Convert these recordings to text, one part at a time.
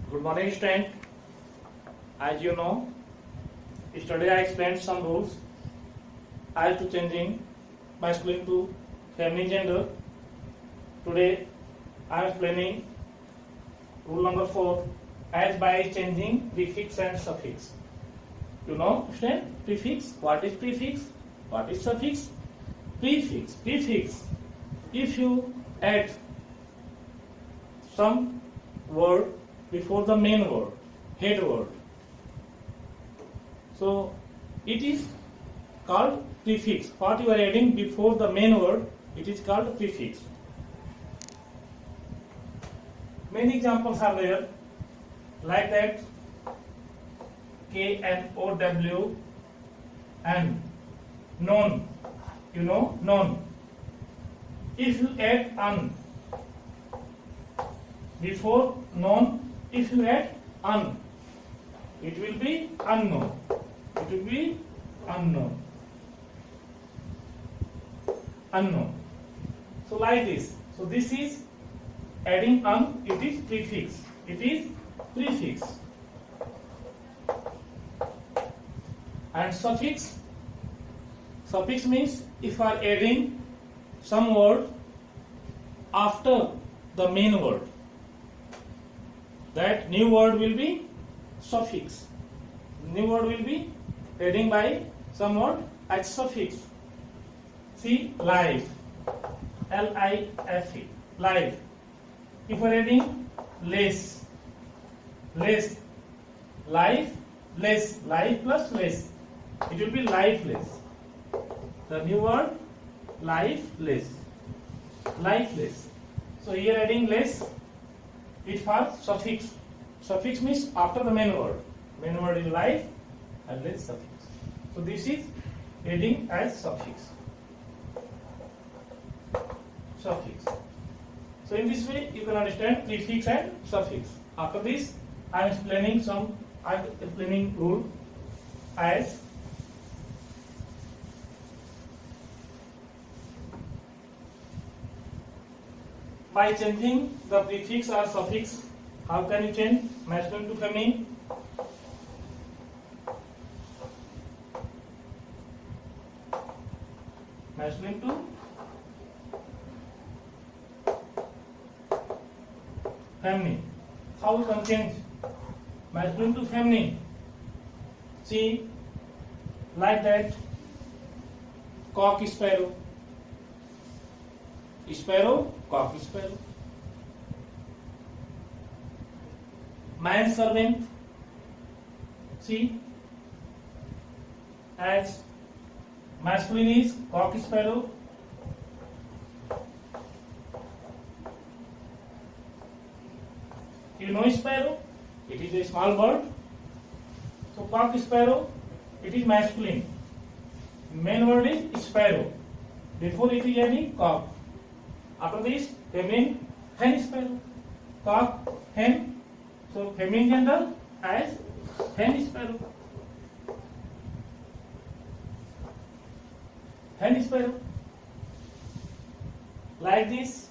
Good morning, student. As you know, yesterday I explained some rules as to changing masculine to feminine gender. Today I am explaining rule number 4 as by changing prefix and suffix. You know, student, prefix. What is prefix? What is suffix? Prefix. If you add some word before the main word, head word, so it is called prefix. What you are adding before the main word, it is called prefix. Many examples are there, like that KNOW and known. You know, known. If you add un before known, if you add un, it will be unknown. It will be unknown. Unknown. So like this. So this is adding un, it is prefix. It is prefix. And suffix. Suffix means if you are adding some word after the main word, that new word will be suffix. New word will be adding by some word as suffix. See, life, L-I-F-E, life. If you are adding less, life, plus less, it will be lifeless. The new word, lifeless. So here adding less, it for suffix. Suffix means after the main word. Main word is life and less suffix. So this is adding as suffix. So in this way you can understand prefix and suffix. After this I am explaining rule as by changing the prefix or suffix. How can you change masculine to feminine? Masculine to feminine. How you can change masculine to feminine? See, like that, cock sparrow. Sparrow, cock sparrow. Man servant. See, as masculine is cock sparrow. You know sparrow? It is a small bird. So cock sparrow, it is masculine. Main word is sparrow. Before it is any cock. After this, feminine, hen sparrow. Cock, hen. So feminine gender as hen sparrow. Hen sparrow. Like this,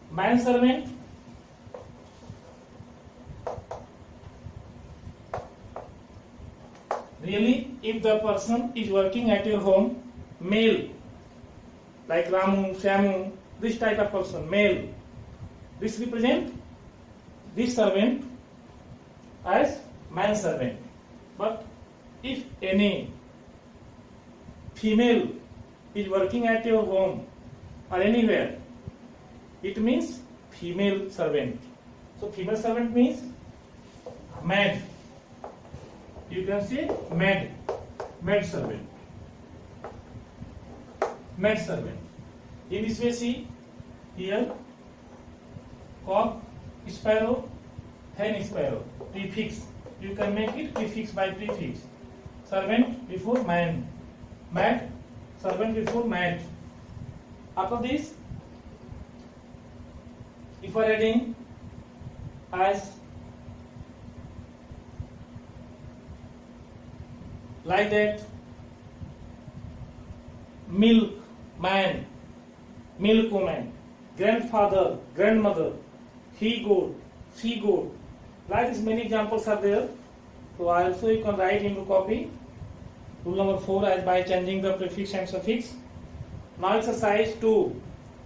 man servant. Really, if the person is working at your home, male, like Ramu, Shamu, this type of person, male, this represent this servant as man servant. But if any female is working at your home or anywhere, it means female servant. So female servant means maid. You can say maid servant. Maid servant. In this way, see here, cock, sparrow, hen sparrow. Prefix. You can make it prefix by prefix. Servant before man. Maid, servant before maid. After this, if you are adding as like that, milk man, milkwoman, grandfather, grandmother, he goat, she goat, Like this, many examples are there. So also you can write into copy. Rule number 4 as by changing the prefix and suffix. Now exercise 2.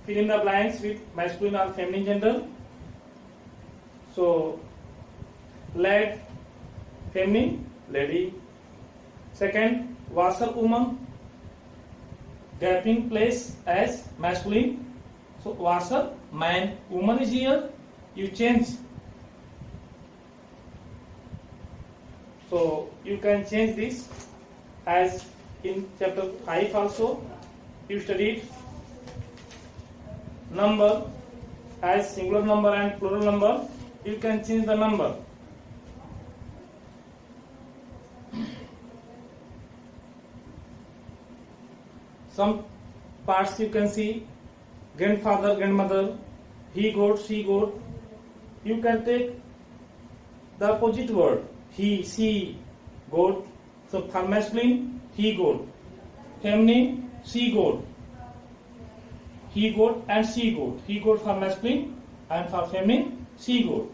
Fill in the blanks with masculine or feminine gender. So lad, feminine, lady. Second, washer, woman. Gaping place as masculine. So washer, man. Woman is here. You change. So you can change this as in chapter 5 also. You studied number as singular number and plural number. You can change the number. Some parts you can see grandfather, grandmother, he goat, she goat. You can take the opposite word, he, she, goat. So for masculine, he goat. Feminine, she goat. He goat and she goat. He goat for masculine and for feminine, she goat.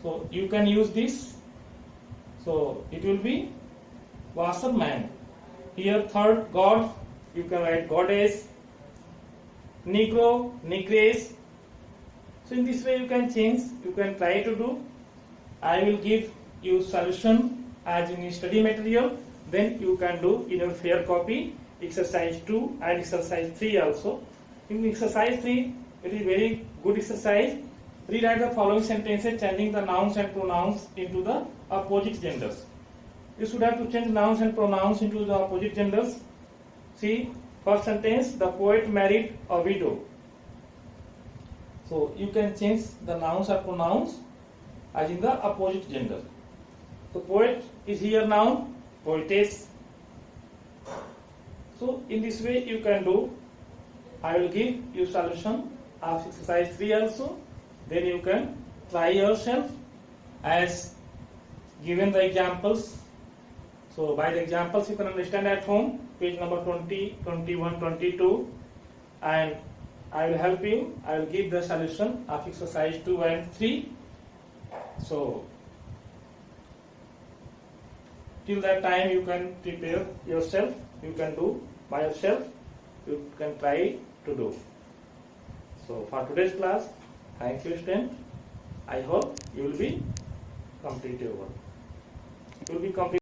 So you can use this. So it will be washer, man. Here third, God. You can write goddess. Negro, negress. So in this way you can change. You can try to do. I will give you solution as in study material. Then you can do in your fair copy exercise 2 and exercise 3 also. In exercise 3, it is very good exercise. Rewrite the following sentences changing the nouns and pronouns into the opposite genders. You should have to change nouns and pronouns into the opposite genders. See, first sentence, the poet married a widow. So you can change the nouns or pronouns as in the opposite gender. So poet is here noun, poetess. So in this way you can do. I will give you solution of exercise 3 also. Then you can try yourself as given the examples. So by the examples you can understand at home, page number 20, 21, 22, and I will help you. I will give the solution of exercise 2 and 3. So till that time you can prepare yourself. You can do by yourself. You can try to do. So for today's class, thank you student. I hope you will be complete your work. You will be complete.